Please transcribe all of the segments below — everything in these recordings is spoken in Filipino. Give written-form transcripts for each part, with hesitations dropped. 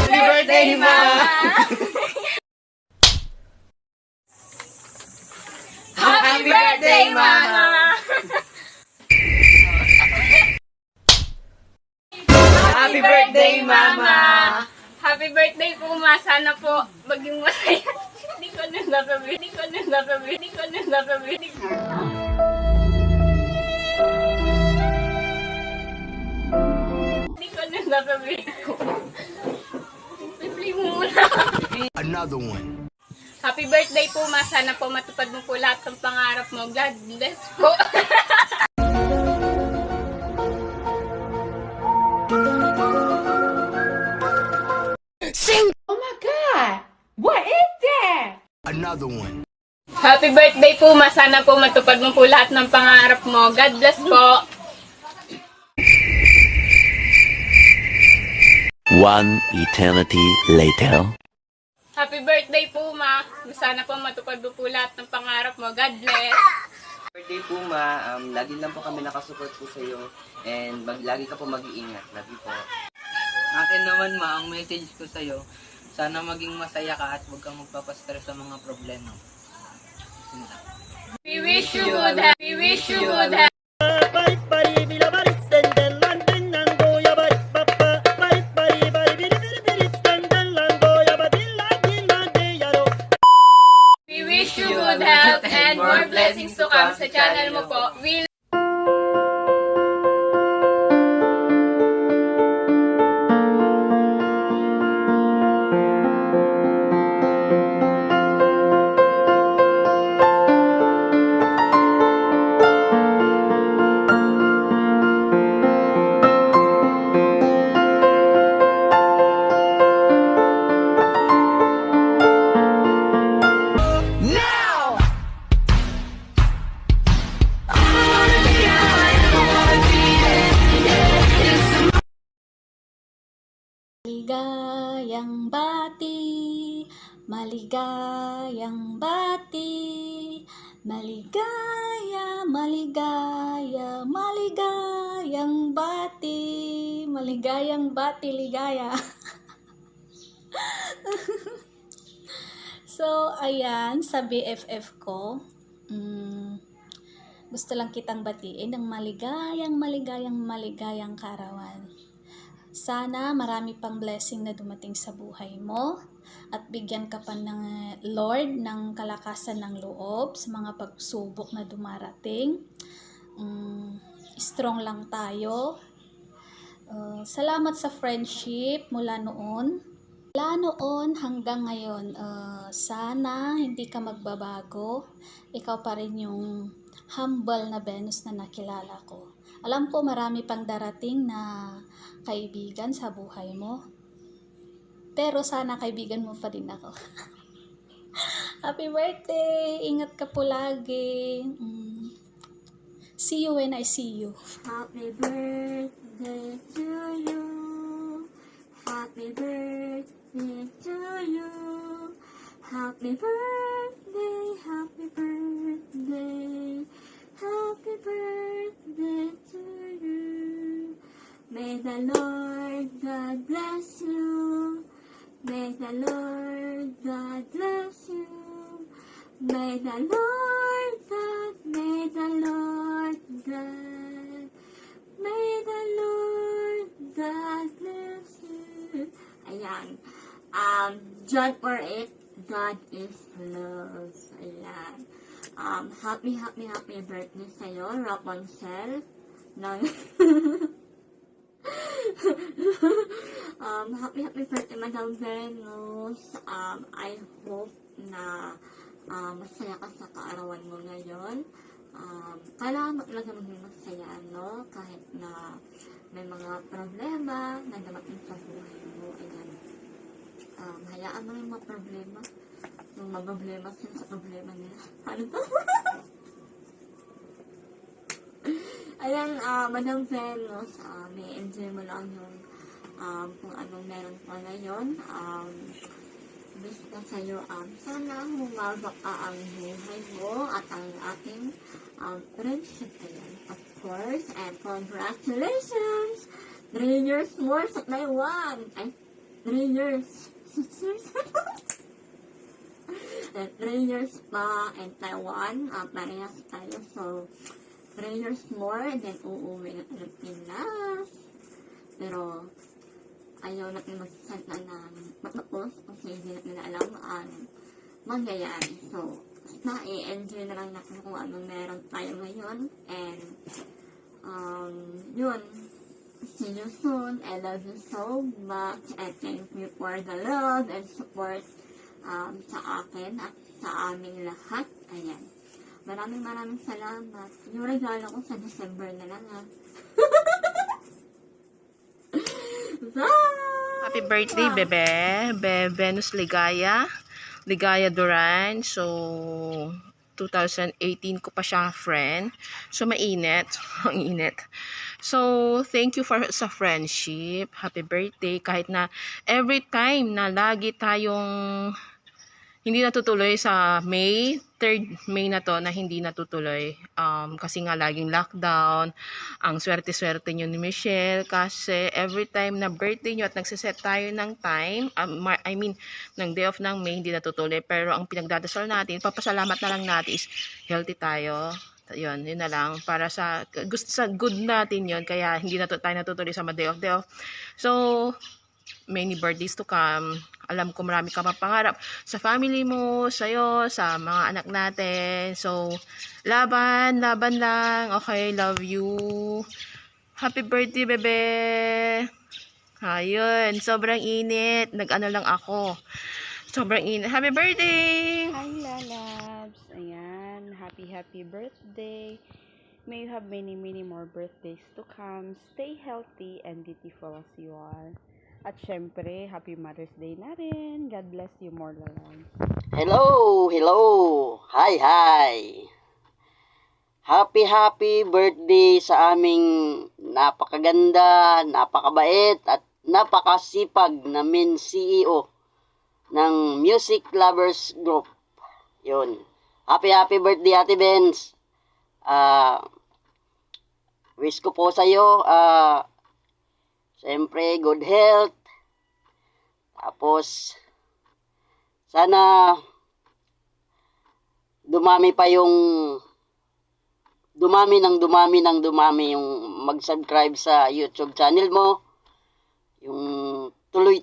Happy birthday, Mama! Happy birthday, Mama! Happy birthday, Mama! Happy birthday po, Ma. Sana po maging masaya. Hindi ko na nakabi. Hindi ko na nakabi. Hindi ko na nakabi. Hindi ko na nakabi. Play mo muna. Another one. Happy birthday po, Ma. Sana po matupad mo po lahat ng pangarap mo. God bless po. Sing Oh my God! What is that? another one. Happy birthday po, Ma. Sana po matupad mo po lahat ng pangarap mo. God bless po. One eternity later. Happy birthday po, Ma. Sana po matupad mo po lahat ng pangarap mo. God bless. Birthday po, Ma. Lagi lang po kami nakasupport po sa iyo. And lagi ka po mag-iingat. Lagi po. Akin naman, Ma, ang message ko sa'yo, sana maging masaya ka at huwag kang magpapastress sa mga problema. We wish you good health. We wish you good health. We wish you good health and more blessings to come sa channel mo po. We Maligayang bati, maligayang bati, maligaya, maligaya, maligayang bati, maligayang bati, ligaya. So, ayan, sa BFF ko, gusto lang kitang batiin ng maligayang, maligayang, maligayang karawan. Sana marami pang blessing na dumating sa buhay mo at bigyan ka pa ng Lord ng kalakasan ng loob sa mga pagsubok na dumarating. Strong lang tayo. Salamat sa friendship mula noon. Hanggang ngayon. Sana hindi ka magbabago. Ikaw pa rin yung humble na Venus na nakilala ko. Alam ko marami pang darating na kaibigan sa buhay mo. Pero sana kaibigan mo pa rin ako. Happy birthday! Ingat ka po lagi. See you when I see you. Happy birthday to you. Happy birthday to you. Happy birthday, happy birthday. Happy birthday to you. May the Lord God bless you. May the Lord God bless you. May the Lord God, may the Lord God, may the Lord God bless you. Ayan. John 4:8, God is love. Ayan. Happy birthday sa'yo, Rapunzel. Happy birthday, Madam Venus. I hope na masaya ka sa kaarawan mo ngayon. Kailangan mo talaga maging masaya, no? Kahit na may mga problema na dumating sa buhay mo. Ayan. Hayaan mo yung mga problema. Yung problema sila sa problema nila. Ano to? Ayan, Madam Venus, may enjoy mo lang yung kung anong meron pa ngayon. Wish ko sa'yo, sana humaba ka ang buhay mo at ang ating friendship. Ayan, of course, and congratulations! 3 years more sa Taiwan! Ay, 3 years. 3 years pa in Taiwan. Parehas tayo. So, 3 years more, then uuwi na Pilipinas. Pero, ayaw natin magsalita na matapos kasi hindi natin alam ang mangyayari. So, basta i-enjoy na lang natin kung ano meron tayo ngayon. And, yun. See you soon. I love you so much. And thank you for the love and support sa akin at sa aming lahat. Ayan. Maraming salamat. Yung regalo ko sa December na lang, ha. Bye! Happy birthday, Bebe. Venus Ligaya. Ligaya Duran. So, 2018 ko pa siya friend. So, mainit. Ang init. So, thank you sa friendship. Happy birthday. Kahit na every time na lagi tayong hindi natutuloy sa May, 3rd May na to na hindi natutuloy. Kasi nga laging lockdown. Ang swerte-swerte nyo ni Michelle kasi every time na birthday nyo at nagsiset tayo ng time, ng day off ng May, hindi natutuloy. Pero ang pinagdadasal natin, papasalamat na lang natin is healthy tayo. Yun na lang. Para sa good natin yun. Kaya hindi na tayo natutuloy sa day off. So, many birthdays to come. Alam ko marami ka pangarap sa family mo, sa'yo, sa mga anak natin. So, laban lang. Okay, love you. Happy birthday, Bebe. Ayun, sobrang init. Nag-ano lang ako. Sobrang init. Happy birthday! Hi, Lalabs. Ayan, happy birthday. May you have many more birthdays to come. Stay healthy and beautiful as you are. At syempre, happy Mother's Day na rin. God bless you more, Lalabs. Hello. Hi. Happy birthday sa aming napakaganda, napakabait at napakasipag na CEO ng Music Lovers Group. Yun. Happy birthday, Ate Benz. Wish ko po sa iyo siyempre good health. Tapos sana dumami yung mag-subscribe sa YouTube channel mo. Yung tuloy.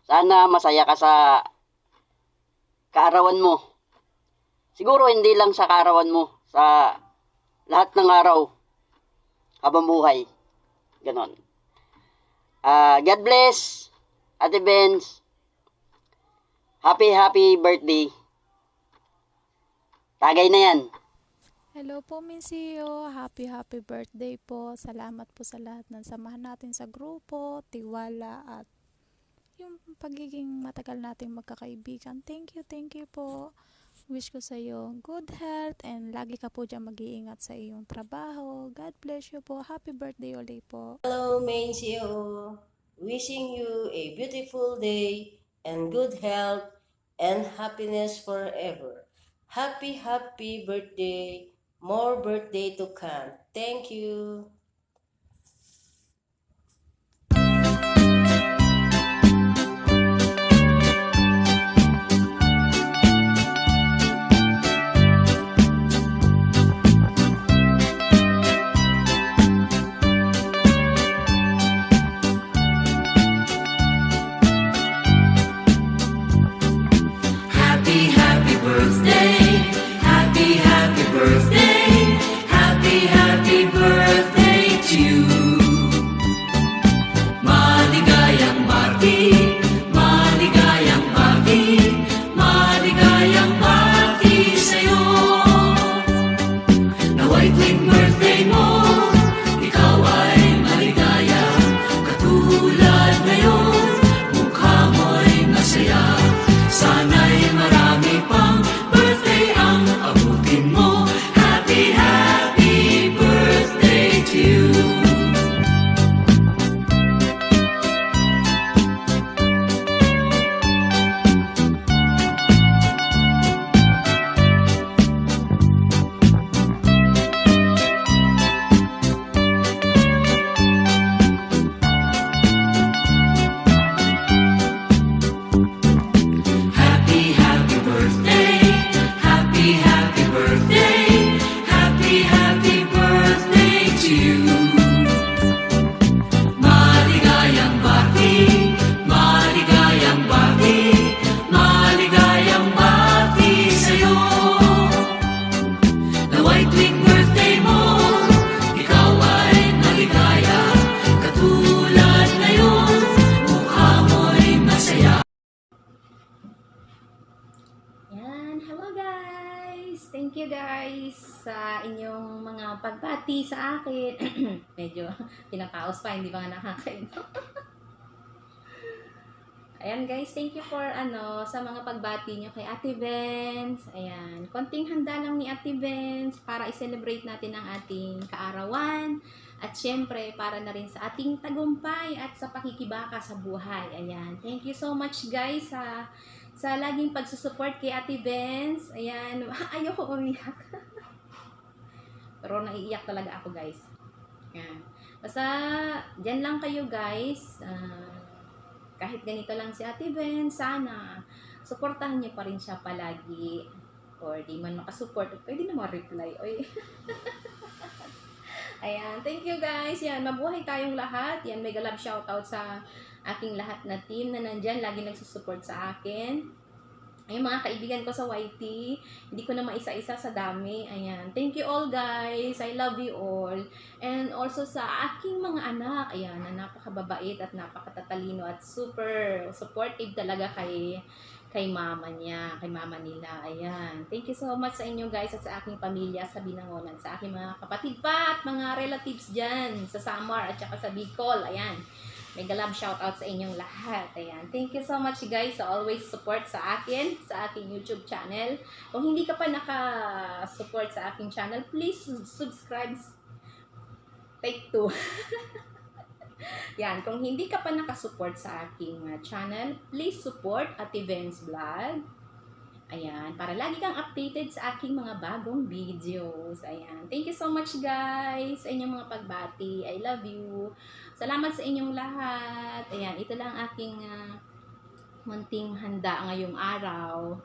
Sana masaya ka sa kaarawan mo. Siguro hindi lang sa kaarawan mo, sa lahat ng araw habang buhay. Ganon. God bless, Ate Benz. Happy birthday. Tagay na yan. Hello po, Minsio. Happy birthday po. Salamat po sa lahat ng samahan natin sa grupo, tiwala at yung pagiging matagal nating magkakaibigan. Thank you po. Wish ko sa iyo good health and lagi ka po dyan mag-iingat sa iyong trabaho. God bless you po. Happy birthday ulit po. Hello, Minsio. Wishing you a beautiful day and good health and happiness forever. Happy birthday. More birthday to come. Thank you. Happy birthday. Happy birthday. Happy birthday guys sa inyong mga pagbati sa akin. Medyo pinakaos pa, hindi ba nga nakakainom. Ayan guys, thank you for sa mga pagbati nyo kay Ate Benz. Ayan, konting handa lang ni Ate Benz para i-celebrate natin ang ating kaarawan. At syempre, para na rin sa ating tagumpay at sa pakikibaka sa buhay. Ayan, thank you so much guys sa laging pagsusupport kay Ate Benz. Ayan, ayoko umiyak. Pero naiiyak talaga ako guys. Ayan. Basta, dyan lang kayo guys. Kahit ganito lang si Ate Benz, sana suportahan niyo pa rin siya palagi. Or di man makasupport, pwede na ma-reply. Oy. Ayan, thank you guys. Yan, mabuhay tayong lahat. Yan, mega love shoutout sa aking lahat na team na nandyan, lagi nagsusupport sa akin. Ayun, mga kaibigan ko sa YT, hindi ko na maisa-isa sa dami. Ayan, thank you all guys. I love you all. And also sa aking mga anak, ayan, na napakababait at napakatatalino at super supportive talaga kay mama niya, kay mama nila. Ayan, thank you so much sa inyo guys at sa aking pamilya sa Binangonan, sa aking mga kapatid pa at mga relatives dyan sa Samar at saka sa Bicol. Ayan, mega love shoutout sa inyong lahat. Ayan, thank you so much guys sa always support sa akin, sa aking YouTube channel. Kung hindi ka pa naka-support sa aking channel, please subscribe. Take 2. Yan, kung hindi ka pa nakasupport sa aking channel, please support Ate Benz Vlog. Ayan, para lagi kang updated sa aking mga bagong videos. Ayan, thank you so much guys sa inyong mga pagbati. I love you. Salamat sa inyong lahat. Ayan, ito lang aking munting handa ngayong araw.